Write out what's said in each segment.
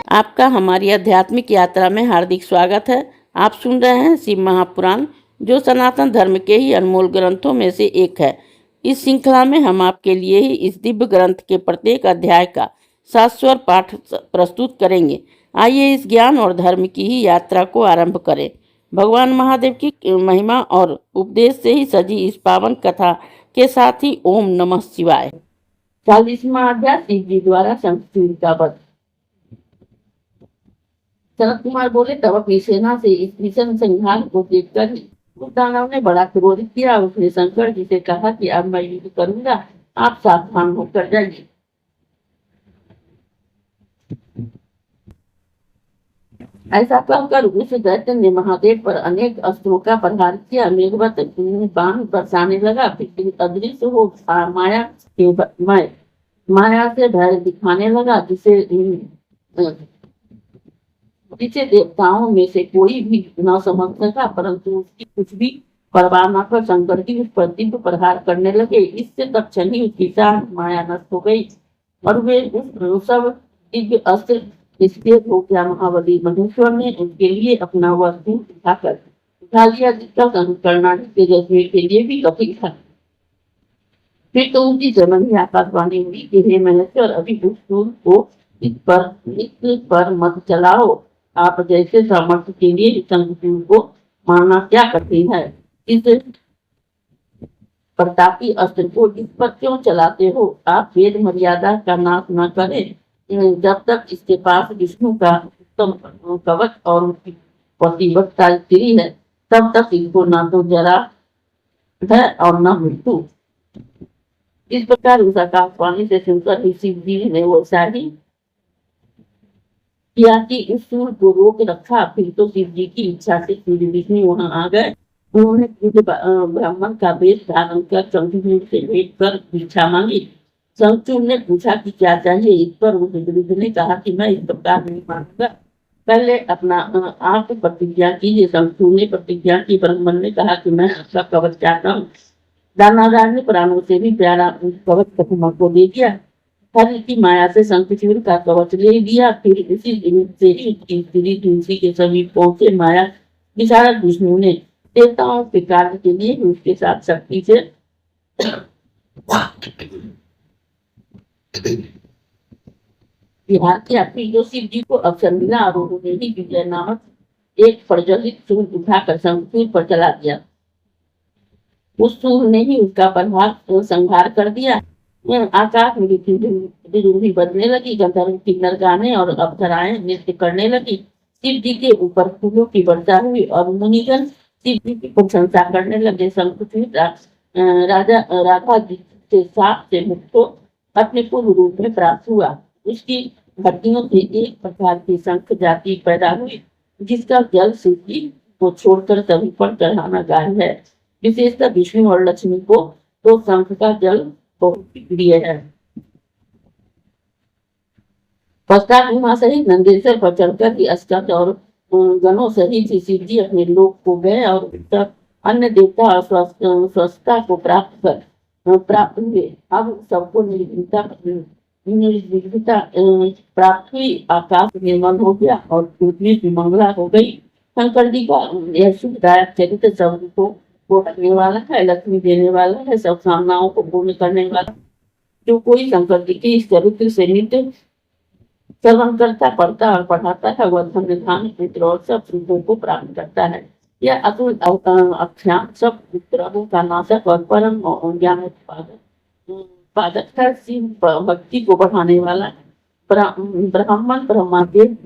आपका हमारी आध्यात्मिक यात्रा में हार्दिक स्वागत है। आप सुन रहे हैं शिव महापुराण, जो सनातन धर्म के ही अनमोल ग्रंथों में से एक है। इस श्रृंखला में हम आपके लिए ही इस दिव्य ग्रंथ के प्रत्येक अध्याय का शाश्वत पाठ प्रस्तुत करेंगे। आइए इस ज्ञान और धर्म की ही यात्रा को आरंभ करें। भगवान महादेव की महिमा और उपदेश से ही सजी इस पावन कथा के साथ ही ओम नमः शिवाय। 40वां अध्याय शिव जी द्वारा शंखचूड़ का वध। शरद कुमार बोले, तब अपनी सेना से इस भीषण संहार को देखकर ही उस दानव ने बड़ा क्रोधित किया। उसने शंकर जी से कहा कि अब मैं युद्ध करूंगा, आप सावधान होकर जाइए। ऐसा कहकर उस दैत्य ने महादेव पर अनेक अस्त्रों का प्रहार किया। मेघवत बाण बरसाने लगा, फिर अदृश्य हो माया से भय दिखाने लगा, जिसे देवताओं में से कोई भी न समझ सका। परंतु उसकी कुछ भी परवाह न कर शंकर जी उस पर दिव्य प्रहार करने लगे। इससे तत्क्षण ही उसकी माया नष्ट हो गई और वे उस सब दिव्य अस्त्र इसलिए हो गया। महाबली महेश्वर ने उनके लिए अपना वस्तु उठा लिया, जिसका करना तेजस्वी के लिए भी कठिन था। फिर तो उनकी जमनी आकाशवाणी हुई कि हे महेश्वर, अभी उस सूर्य को इस पर मत चलाओ। आप जैसे सामर्थ्य के लिए शंखचूड़ को मारना क्या कठिन है। इस प्रतापी अस्त्र को इस पर क्यों चलाते हो। आप वेद मर्यादा का नाश न करें। जब तक इसके पास विष्णु का उत्तम कवच और उसकी पतिव्रता स्त्री है, तब तक इसको न तो जरा है और न मृत्यु। इस प्रकार उस आकाशवाणी से सुनकर ही शिव जी ने वो शाही किया कि इस सूर्य को रोक रखा। फिर तो शिव जी की इच्छा से सूर्य विष्णु वहां आ गए। उन्होंने ब्राह्मण का वेश धारण कर शंखचूड़ से भेंट कर भिक्षा मांगी। शंखचूड़ ने पूछा कि क्या चाहिए। इस पर उस वृद्ध ने कहा कि मैं इस प्रकार नहीं मांगूंगा, पहले अपना आप प्रतिज्ञा कीजिए। शंखचूड़ ने प्रतिज्ञा की। ब्राह्मण ने कहा कि मैं आपका कवच चाहता हूँ। दानादार ने प्राणों से भी प्यारा कवच प्रतिमा को दे दिया। हर की माया से शंखचूड़ का कवच ले लिया। फिर इसी दिन से ही उसकी स्त्री तुलसी के समीप पहुंचे। माया विशारद विष्णु ने देवताओं के कार्य के लिए उसके साथ शक्ति से विहार किया। फिर जो शिव जी को अवसर मिला और उन्होंने ही विजय नामक एक प्रज्वलित सूर्य उठाकर शंखचूड़ पर चला दिया। उस सूर्य ने ही उसका प्रभाव संहार कर दिया। आकाश में बिजली बजने लगी, गंधर्व किन्नर गाने और अप्सराएं नृत्य करने लगी। शिव जी के ऊपर फूलों की वर्षा हुई और मुनिगण शिव जी की प्रशंसा करने लगे। शंखचूड़ राधा जी से साप से मुक्त हो अपने पूर्ण रूप में प्राप्त हुआ। उसकी हड्डियों से एक प्रकार की शंख जाति पैदा हुई, जिसका जल शिव जी को छोड़कर सभी पर चढ़ाना गाय है। विशेषतः विष्णु और लक्ष्मी को तो शंख का जल बहुत प्रिय है। पश्चात उमा सहित नंदेश्वर पर चढ़कर की अस्कंद और गणों सहित शिव जी अपने लोक को गए और अन्य देवता और स्वस्थता को प्राप्त हुए। अब सबको निर्विघ्नता प्राप्त हुई। आकाश निर्मल हो गया और पृथ्वी की मंगला हो गई। शंकर जी का यह सुखदायक चरित्र सबको रखने वाला है, लक्ष्मी देने वाला है, सब कामनाओं को पूर्ण करने वाला। जो कोई शंकर जी के इस चरित्र से नित्य श्रवण करता, पढ़ता और पढ़ाता है, वह धन्य धान पुत्र और सब सुखों को प्राप्त करता है। यह अतुल अख्यान सब पुत्रों का नाशक और परम ज्ञान उत्पादक है। शिव भक्ति को बढ़ाने वाला ब्राह्मण ब्रह्मादेव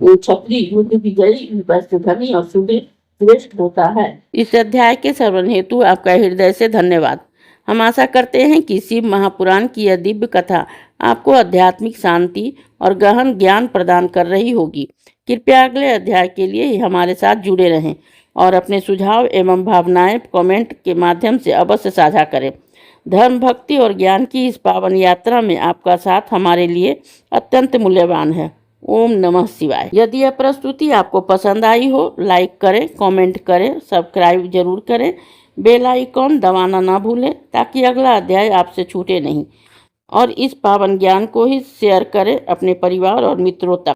क्षत्रिय युद्ध विजयी वैश्यधनी और श्रेष्ठ होता है। इस अध्याय के श्रवण हेतु आपका हृदय से धन्यवाद। हम आशा करते हैं कि शिव महापुराण की यह दिव्य कथा आपको आध्यात्मिक शांति और गहन ज्ञान प्रदान कर रही होगी। कृपया अगले अध्याय के लिए हमारे साथ जुड़े रहें और अपने सुझाव एवं भावनाएं कमेंट के माध्यम से अवश्य साझा करें। धर्म, भक्ति और ज्ञान की इस पावन यात्रा में आपका साथ हमारे लिए अत्यंत मूल्यवान है। ओम नमः शिवाय। यदि यह प्रस्तुति आपको पसंद आई हो, लाइक करें, कमेंट करें, सब्सक्राइब जरूर करें, बेल आइकॉन दबाना ना भूलें ताकि अगला अध्याय आपसे छूटे नहीं। और इस पावन ज्ञान को ही शेयर करें अपने परिवार और मित्रों तक।